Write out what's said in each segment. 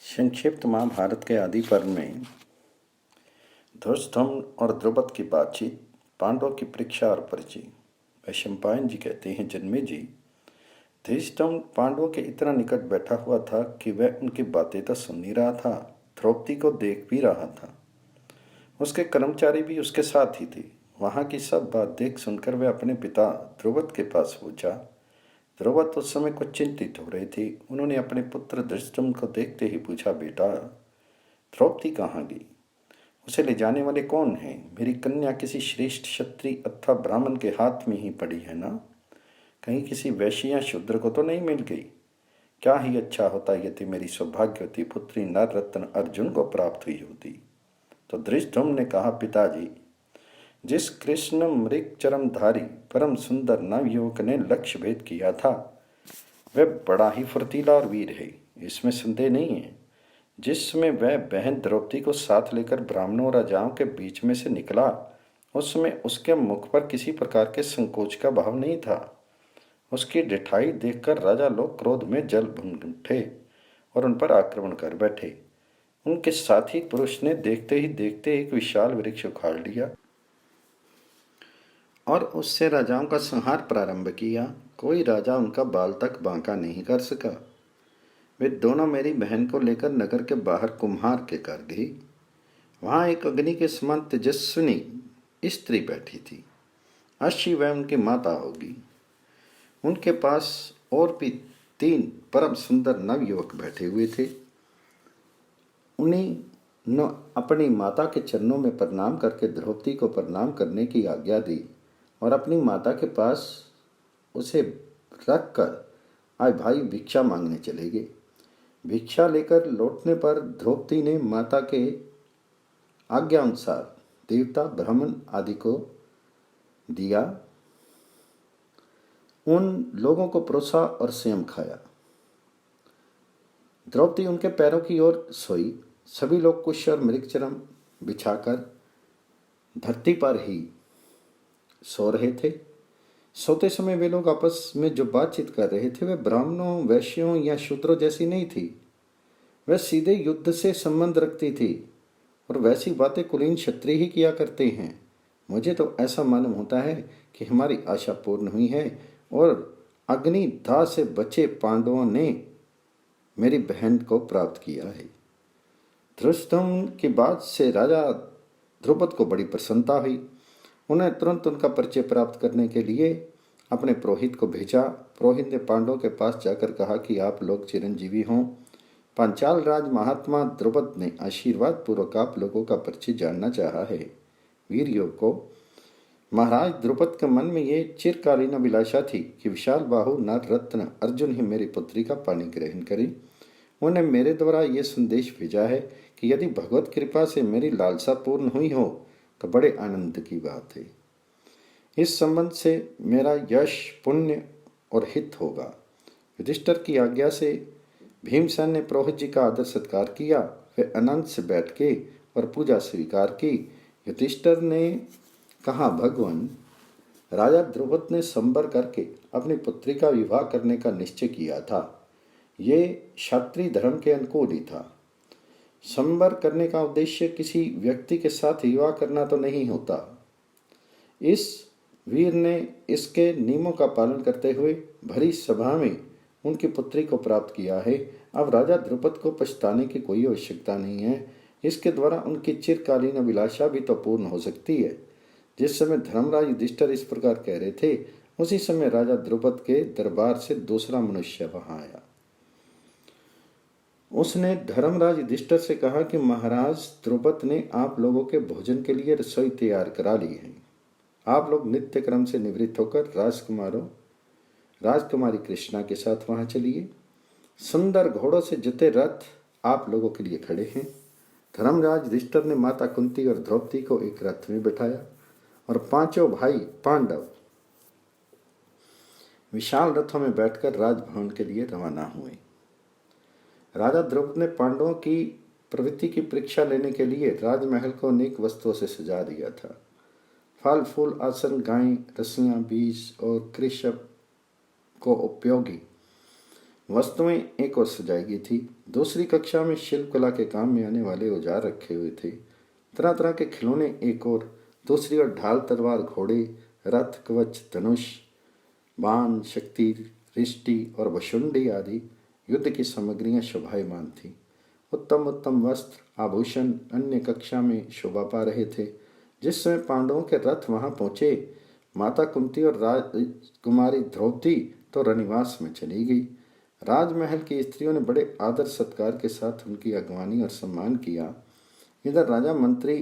संक्षिप्त महाभारत के आदि पर्व में ध्रुवस्थम्भ और द्रुपद की बातचीत, पांडवों की परीक्षा और परिचय। वैशंपायन जी कहते हैं, जन्मे जी, ध्रुवस्थम्भ पांडवों के इतना निकट बैठा हुआ था कि वह उनकी बातें तो सुन ही रहा था, द्रौपदी को देख भी रहा था। उसके कर्मचारी भी उसके साथ ही थे। वहाँ की सब बात देख सुनकर वह अपने पिता द्रुपद के पास पहुंचा। द्रुपद उस समय कुछ चिंतित हो रहे थे। उन्होंने अपने पुत्र धृष्टद्युम्न को देखते ही पूछा, बेटा, द्रौपदी कहाँ गई? उसे ले जाने वाले कौन हैं? मेरी कन्या किसी श्रेष्ठ क्षत्रिय अथवा ब्राह्मण के हाथ में ही पड़ी है ना? कहीं किसी वैश्य या शूद्र को तो नहीं मिल गई? क्या ही अच्छा होता यदि मेरी सौभाग्यवती पुत्री नर रत्न अर्जुन को प्राप्त हुई होती। तो धृष्टद्युम्न ने कहा, पिताजी, जिस कृष्ण मृग चरमधारी परम सुंदर नवयुवक ने लक्ष्य भेद किया था, वह बड़ा ही फुर्तीला और वीर है, इसमें संदेह नहीं है। जिस समय वह बहन द्रौपदी को साथ लेकर ब्राह्मणों और राजाओं के बीच में से निकला, उस समय उसके मुख पर किसी प्रकार के संकोच का भाव नहीं था। उसकी ढिठाई देखकर राजा लोग क्रोध में जल भुन उठे और उन पर आक्रमण कर बैठे। उनके साथी पुरुष ने देखते ही देखते एक विशाल वृक्ष उखाड़ लिया और उससे राजाओं का संहार प्रारंभ किया। कोई राजा उनका बाल तक बांका नहीं कर सका। वे दोनों मेरी बहन को लेकर नगर के बाहर कुम्हार के घर गई। वहाँ एक अग्नि के समान तेजस्विनी स्त्री बैठी थी। अश्वी वह उनकी माता होगी। उनके पास और भी 3 परम सुंदर नवयुवक बैठे हुए थे। उन्हें न अपनी माता के चरणों में प्रणाम करके द्रौपदी को प्रणाम करने की आज्ञा दी और अपनी माता के पास उसे रख कर, आए भाई, भिक्षा मांगने चले गए। भिक्षा लेकर लौटने पर द्रौपदी ने माता के आज्ञा अनुसार देवता ब्राह्मण आदि को दिया। उन लोगों को परोसा और स्वयं खाया। द्रौपदी उनके पैरों की ओर सोई। सभी लोग कुश और मृगचरम बिछाकर धरती पर ही सो रहे थे। सोते समय वे लोग आपस में जो बातचीत कर रहे थे, वे ब्राह्मणों, वैश्यों या शूद्रों जैसी नहीं थी। वह सीधे युद्ध से संबंध रखती थी और वैसी बातें कुलीन क्षत्रिय ही किया करते हैं। मुझे तो ऐसा मालूम होता है कि हमारी आशा पूर्ण हुई है और अग्निदाह से बचे पांडवों ने मेरी बहन को प्राप्त किया है। धृष्टद्युम्न की बात से राजा द्रुपद को बड़ी प्रसन्नता हुई। उन्हें तुरंत उनका परिचय प्राप्त करने के लिए अपने पुरोहित को भेजा। पुरोहित ने पांडवों के पास जाकर कहा कि आप लोग चिरंजीवी हों। पांचाल राज महात्मा द्रुपद ने आशीर्वाद पूर्वक आप लोगों का परिचय जानना चाहा है। वीर योग को महाराज द्रुपद के मन में ये चिरकालीन अभिलाषा थी कि विशाल बाहु नर रत्न अर्जुन ही मेरी पुत्री का पाणी ग्रहण करे। उन्होंने मेरे द्वारा ये संदेश भेजा है कि यदि भगवत कृपा से मेरी लालसा पूर्ण हुई हो तो बड़े आनंद की बात है। इस संबंध से मेरा यश, पुण्य और हित होगा। युधिष्ठिर की आज्ञा से भीमसेन ने पुरोहित जी का आदर सत्कार किया। वे आनंद से बैठ के और पूजा स्वीकार की। युधिष्ठिर ने कहा, भगवान, राजा द्रुपद ने संबर करके अपनी पुत्री का विवाह करने का निश्चय किया था। ये क्षत्रिय धर्म के अनुकूल ही था। संबर करने का उद्देश्य किसी व्यक्ति के साथ विवाह करना तो नहीं होता। इस वीर ने इसके नियमों का पालन करते हुए भरी सभा में उनकी पुत्री को प्राप्त किया है। अब राजा द्रुपद को पछताने की कोई आवश्यकता नहीं है। इसके द्वारा उनकी चिरकालीन अभिलाषा भी तो पूर्ण हो सकती है। जिस समय धर्मराज युधिष्ठिर इस प्रकार कह रहे थे, उसी समय राजा द्रुपद के दरबार से दूसरा मनुष्य वहां आया। उसने धर्मराज युधिष्ठिर से कहा कि महाराज द्रुपद ने आप लोगों के भोजन के लिए रसोई तैयार करा ली है। आप लोग नित्य क्रम से निवृत्त होकर राजकुमारी कृष्णा के साथ वहां चलिए। सुंदर घोड़ों से जुते रथ आप लोगों के लिए खड़े हैं। धर्मराज युधिष्ठिर ने माता कुंती और द्रौपदी को एक रथ में बिठाया और 5 भाई पांडव विशाल रथों में बैठकर राजभवन के लिए रवाना हुए। राजा द्रुपद ने पांडवों की प्रवृत्ति की परीक्षा लेने के लिए राजमहल को अनेक वस्तुओं से सजा दिया था। फल फूल, आसन, गायें, रस्सियां, बीज और कृषभ को उपयोगी वस्तुएं एक और सजाई गई थी। दूसरी कक्षा में शिल्प कला के काम में आने वाले औजार रखे हुए थे। तरह तरह के खिलौने एक ओर, दूसरी ओर ढाल, तलवार, घोड़े, रथ, कवच, धनुष, बाण, शक्ति, रिष्टि और भशुंडी आदि युद्ध की सामग्रियां शोभायमान थी। उत्तम उत्तम वस्त्र, आभूषण अन्य कक्षा में शोभा पा रहे थे। जिस समय पांडवों के रथ वहां पहुंचे, माता कुंती और राजकुमारी द्रौपदी तो रनिवास में चली गई। राजमहल की स्त्रियों ने बड़े आदर सत्कार के साथ उनकी अगवानी और सम्मान किया। इधर राजा, मंत्री,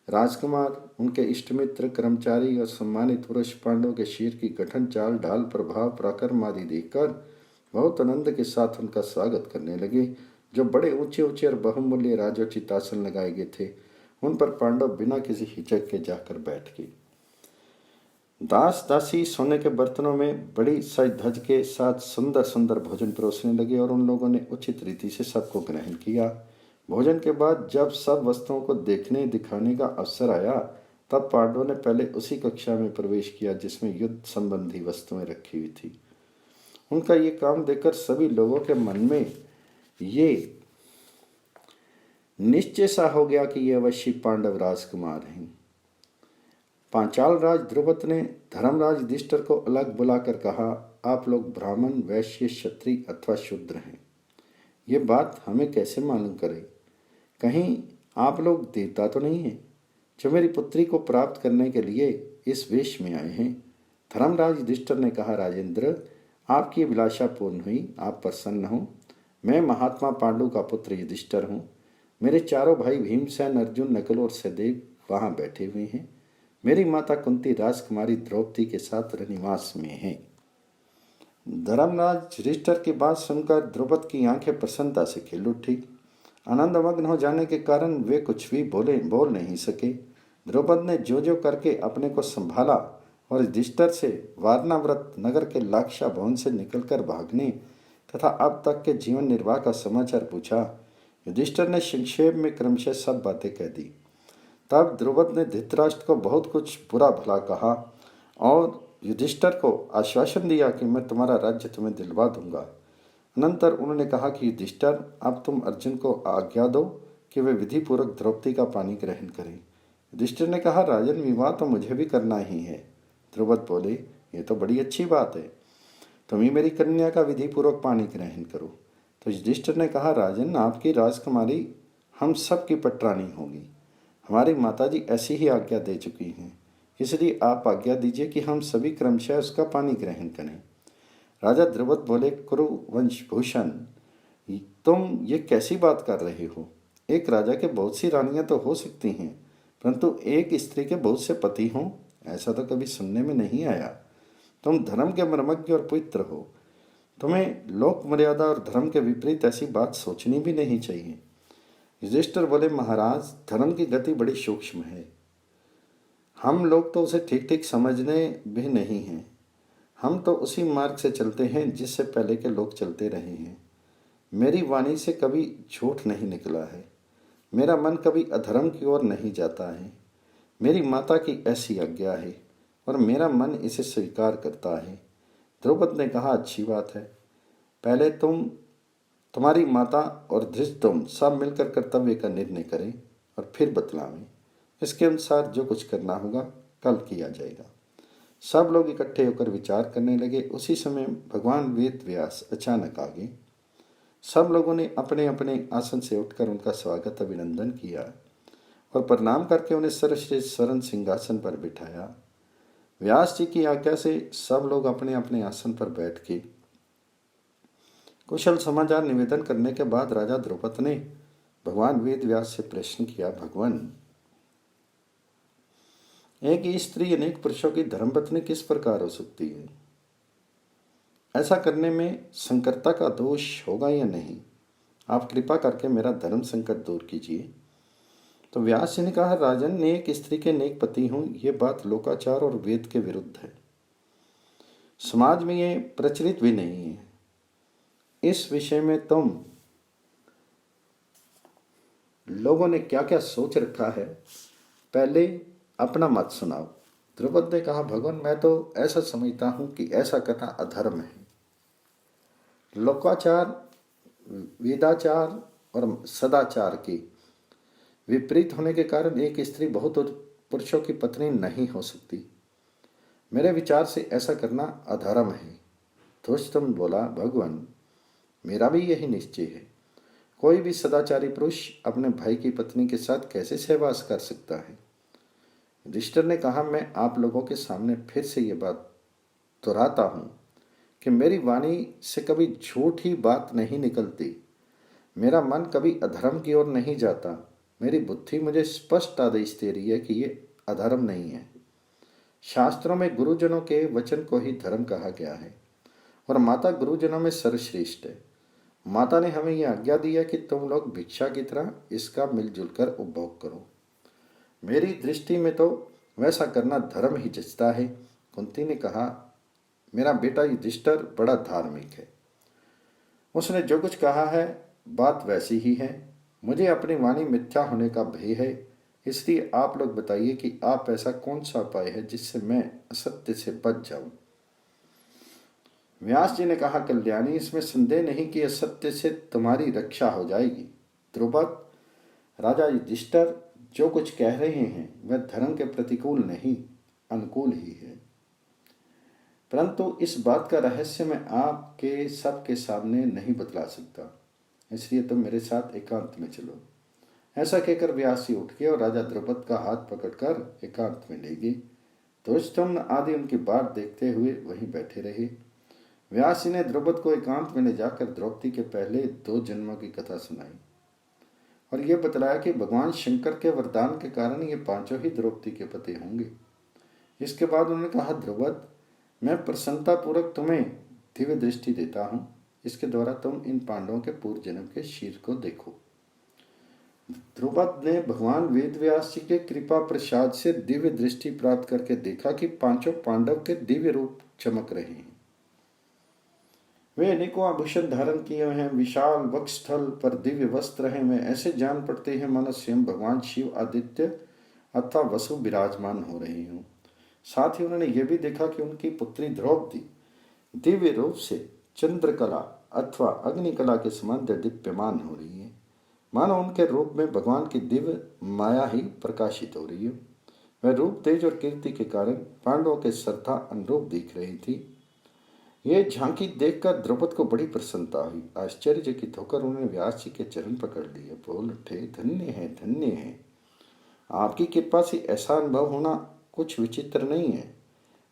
राजकुमार, उनके इष्टमित्र, कर्मचारी और सम्मानित पुरुष पांडवों के शीर की गठन, चाल, ढाल, प्रभाव, पराक्रम आदि देखकर बहुत आनंद के साथ उनका स्वागत करने लगे। जो बड़े ऊंचे ऊंचे और बहुमूल्य राजोचित आसन लगाए गए थे, उन पर पांडव बिना किसी हिचक के जाकर बैठ गए। दास दासी सोने के बर्तनों में बड़ी सज धज के साथ सुंदर सुंदर भोजन परोसने लगे और उन लोगों ने उचित रीति से सबको ग्रहण किया। भोजन के बाद जब सब वस्तुओं को देखने दिखाने का अवसर आया, तब पांडवों ने पहले उसी कक्षा में प्रवेश किया जिसमें युद्ध संबंधी वस्तुएं रखी हुई थी। उनका ये काम देखकर सभी लोगों के मन में ये निश्चय सा हो गया कि ये अवश्य पांडव राजकुमार हैं। पांचाल राज द्रुपद ने धर्मराज युधिष्ठिर को अलग बुलाकर कहा, आप लोग ब्राह्मण, वैश्य, क्षत्रिय अथवा शूद्र हैं। ये बात हमें कैसे मालूम करें? कहीं आप लोग देवता तो नहीं हैं जो मेरी पुत्री को प्राप्त करने के लिए इस वेश में आए हैं? धर्मराज युधिष्ठिर ने कहा, राजेंद्र, आपकी अभिलाषा पूर्ण हुई, आप प्रसन्न हो। मैं महात्मा पांडु का पुत्र युधिष्ठिर हूँ। मेरे चारों भाई भीमसेन, अर्जुन, नकुल और सहदेव वहाँ बैठे हुए हैं। मेरी माता कुंती राजकुमारी द्रौपदी के साथ रनिवास में है। धर्मराज युधिष्ठिर की बात सुनकर द्रुपद की आंखें प्रसन्नता से खिल उठी। आनंदमग्न हो जाने के कारण वे कुछ भी बोल नहीं सके। द्रुपद ने जो जो करके अपने को संभाला और युधिष्ठिर से वारणाव्रत नगर के लाक्षा भवन से निकलकर भागने तथा अब तक के जीवन निर्वाह का समाचार पूछा। युधिष्ठिर ने संक्षेप में क्रमशः सब बातें कह दी। तब द्रुपद ने धृतराष्ट्र को बहुत कुछ बुरा भला कहा और युधिष्ठिर को आश्वासन दिया कि मैं तुम्हारा राज्य तुम्हें दिलवा दूंगा। अनंतर उन्होंने कहा कि युधिष्ठिर, अब तुम अर्जुन को आज्ञा दो कि वे विधिपूर्वक द्रौपदी का पानी ग्रहण करें। युधिष्ठिर ने कहा, राजन, विवाह तो मुझे भी करना ही है। द्रुपद बोले, ये तो बड़ी अच्छी बात है, तुम ही मेरी कन्या का विधिपूर्वक पानी ग्रहण करो। तो युधिष्ठिर ने कहा, राजन, आपकी राजकुमारी हम सब की पटरानी होगी। हमारी माताजी ऐसी ही आज्ञा दे चुकी हैं, इसलिए आप आज्ञा दीजिए कि हम सभी क्रमशः उसका पानी ग्रहण करें। राजा द्रुपद बोले, कुरु वंशभूषण, तुम ये कैसी बात कर रहे हो? एक राजा के बहुत सी रानियां तो हो सकती हैं, परंतु एक स्त्री के बहुत से पति हों, ऐसा तो कभी सुनने में नहीं आया। तुम धर्म के मर्मज्ञ और पवित्र हो, तुम्हें लोक मर्यादा और धर्म के विपरीत ऐसी बात सोचनी भी नहीं चाहिए। युधिष्ठिर बोले, महाराज, धर्म की गति बड़ी सूक्ष्म है। हम लोग तो उसे ठीक ठीक समझने भी नहीं हैं। हम तो उसी मार्ग से चलते हैं जिससे पहले के लोग चलते रहे हैं। मेरी वाणी से कभी झूठ नहीं निकला है। मेरा मन कभी अधर्म की ओर नहीं जाता है। मेरी माता की ऐसी आज्ञा है और मेरा मन इसे स्वीकार करता है। द्रुपद ने कहा, अच्छी बात है। पहले तुम्हारी माता और धृतराष्ट्र सब मिलकर कर्तव्य का निर्णय करें और फिर बतलावें। इसके अनुसार जो कुछ करना होगा कल किया जाएगा। सब लोग इकट्ठे होकर विचार करने लगे। उसी समय भगवान वेद व्यास अचानक आ गए। सब लोगों ने अपने अपने आसन से उठकर उनका स्वागत अभिनंदन किया और प्रणाम करके उन्हें सर्वश्रेष्ठ स्वर्ण सिंहासन पर बिठाया। व्यास जी की आज्ञा से सब लोग अपने अपने आसन पर बैठ के कुशल समाचार निवेदन करने के बाद राजा द्रुपद ने भगवान वेद व्यास से प्रश्न किया, भगवान, एक ही स्त्री अनेक पुरुषों की धर्मपत्नी किस प्रकार हो सकती है? ऐसा करने में संकरता का दोष होगा या नहीं? आप कृपा करके मेरा धर्म संकट दूर कीजिए। तो व्यास जी ने कहा, राजन, नेक स्त्री के नेक पति हों, ये बात लोकाचार और वेद के विरुद्ध है। समाज में ये प्रचलित भी नहीं है। इस विषय में तुम लोगों ने क्या क्या सोच रखा है, पहले अपना मत सुनाओ। द्रुपद ने कहा, भगवान, मैं तो ऐसा समझता हूं कि ऐसा करना अधर्म है। लोकाचार वेदाचार और सदाचार के विपरीत होने के कारण एक स्त्री बहुत पुरुषों की पत्नी नहीं हो सकती। मेरे विचार से ऐसा करना अधर्म है। धृष्टद्युम्न बोला, भगवान, मेरा भी यही निश्चय है। कोई भी सदाचारी पुरुष अपने भाई की पत्नी के साथ कैसे सहवास कर सकता है? युधिष्ठिर ने कहा, मैं आप लोगों के सामने फिर से ये बात दोहराता हूँ कि मेरी वाणी से कभी झूठी बात नहीं निकलती। मेरा मन कभी अधर्म की ओर नहीं जाता। मेरी बुद्धि मुझे स्पष्ट आदेश दे रही है कि ये अधर्म नहीं है। शास्त्रों में गुरुजनों के वचन को ही धर्म कहा गया है और माता गुरुजनों में सर्वश्रेष्ठ है। माता ने हमें यह आज्ञा दी है कि तुम लोग भिक्षा की तरह इसका मिलजुल कर उपभोग करो। मेरी दृष्टि में तो वैसा करना धर्म ही जचता है। कुंती ने कहा, मेरा बेटा युधिष्ठिर बड़ा धार्मिक है। उसने जो कुछ कहा है बात वैसी ही है। मुझे अपनी वाणी मिथ्या होने का भय है, इसलिए आप लोग बताइए कि आप ऐसा कौन सा उपाय है जिससे मैं असत्य से बच जाऊं। व्यास जी ने कहा, कल्याणी, इसमें संदेह नहीं कि असत्य से तुम्हारी रक्षा हो जाएगी। द्रुपद, राजा युधिष्ठिर जो कुछ कह रहे हैं वह धर्म के प्रतिकूल नहीं, अनुकूल ही है। परंतु इस बात का रहस्य मैं आपके सबके सामने नहीं बतला सकता, इसलिए तुम मेरे साथ एकांत में चलो। ऐसा कहकर व्यास जी उठ गए और राजा द्रुपद का हाथ पकड़कर एकांत में ले गए। धृष्टद्युम्न आदि उनकी बात देखते हुए वहीं बैठे रहे। व्यास जी ने द्रुपद को एकांत में ले जाकर द्रौपदी के पहले 2 जन्मों की कथा सुनाई और यह बतलाया कि भगवान शंकर के वरदान के कारण ये 5 ही द्रौपदी के पति होंगे। इसके बाद उन्होंने कहा, द्रुपद, मैं प्रसन्नतापूर्वक तुम्हें दिव्य दृष्टि देता हूँ। इसके द्वारा तुम इन पांडवों के पूर्व जन्म के शीर को देखो। द्रुपद ने भगवान वेदव्यास जी के कृपा प्रसाद से दिव्य दृष्टि प्राप्त करके देखा कि 5 पांडव के दिव्य रूप चमक रहे हैं। वे अनेकों आभूषण धारण किए हैं, विशाल वक्षस्थल पर दिव्य वस्त्र हैं। वे ऐसे जान पड़ते हैं मानो स्वयं भगवान शिव, आदित्य अथवा वसु विराजमान हो रहे हों। साथ ही उन्होंने यह भी देखा कि उनकी पुत्री द्रौपदी दिव्य रूप से चंद्रकला अथवा अग्निकला के समान दीप्यमान हो रही है, मानो उनके रूप में भगवान की दिव्य माया ही प्रकाशित हो रही है। वह रूप, तेज और कीर्ति के कारण पांडवों के श्रद्धा अनुरूप दिख रही थी। ये झांकी देखकर द्रुपद को बड़ी प्रसन्नता हुई। आश्चर्यचकित होकर उन्होंने व्यास जी के चरण पकड़ लिए। बोल उठे, धन्य है, धन्य है। आपकी कृपा से ऐसा अनुभव होना कुछ विचित्र नहीं है।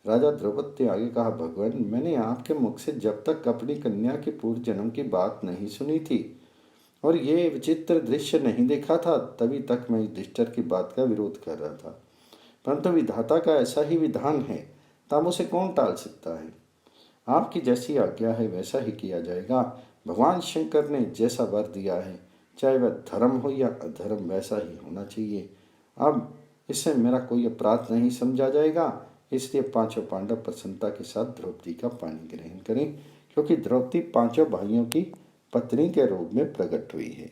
राजा द्रुपद ने आगे कहा, भगवान, मैंने आपके मुख से जब तक अपनी कन्या के पूर्व जन्म की बात नहीं सुनी थी और ये विचित्र दृश्य नहीं देखा था, तभी तक मैं युधिष्ठिर की बात का विरोध कर रहा था। परंतु विधाता का ऐसा ही विधान है, तब उसे कौन टाल सकता है। आपकी जैसी आज्ञा है वैसा ही किया जाएगा। भगवान शंकर ने जैसा वर दिया है, चाहे वह धर्म हो या अधर्म, वैसा ही होना चाहिए। अब इससे मेरा कोई अपराध नहीं समझा जाएगा, इसलिए 5 पांडव प्रसन्नता के साथ द्रौपदी का पानी ग्रहण करें, क्योंकि द्रौपदी 5 भाइयों की पत्नी के रूप में प्रकट हुई है।